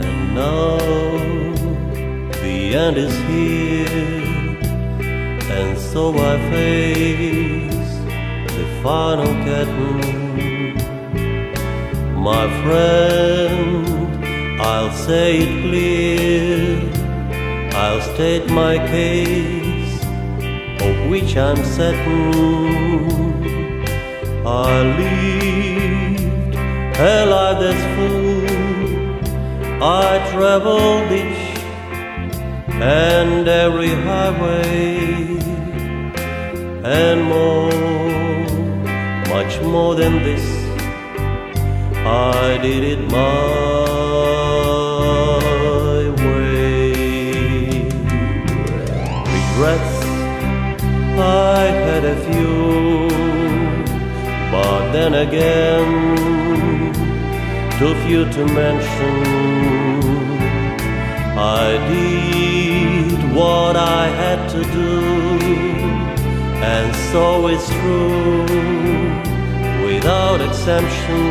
And now the end is here, and so I face the final curtain. My friend, I'll say it clear, I'll state my case, of which I'm certain. I lived a life that's full, I traveled each and every highway, and more, much more than this, I did it my way. Regrets, I had a few, but then again, too few to mention. I did what I had to do, and so it's true, without exemption.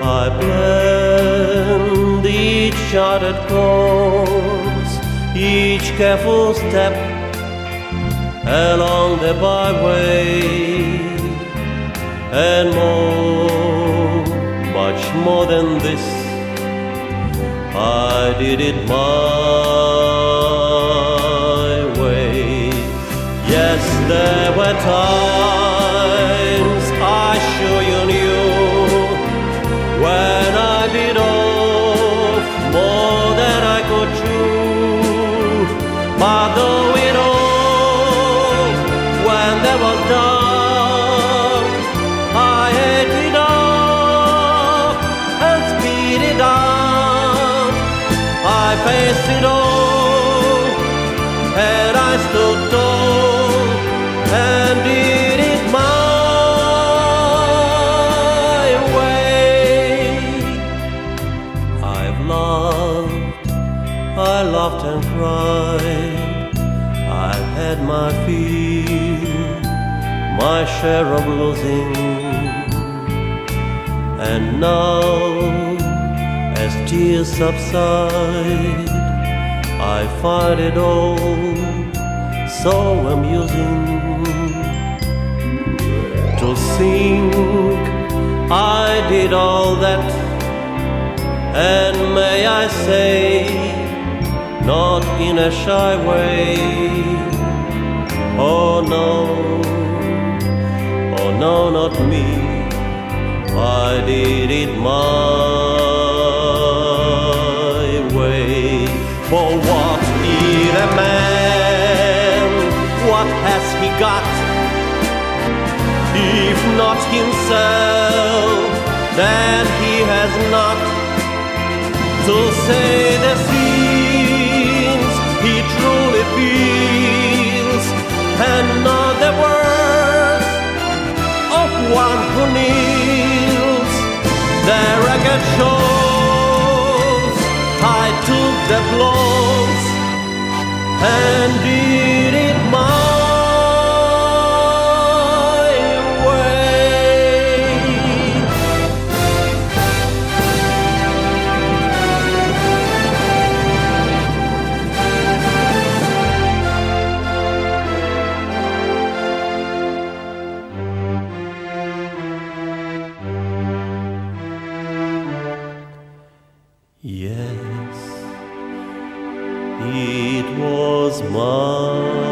I planned each charted course, each careful step along the byway, and more, much more than this, I did it my way. Yes, there were times, I sure you knew, when I bit off more than I could chew. But though it all, when there was doubt, I ate it up and spit it out. I faced it all, and I stood tall and did it my way. I've loved, I laughed and cried, I've had my fill, my share of losing, and now, as tears subside, I find it all so amusing. To think I did all that, and may I say, not in a shy way. Oh no, not me, I did it my way. For what is a man? What has he got? If not himself, then he has not to say the things he truly feels, and not the words of one who kneels. The record shows I took the blows and did it my Yes, it was my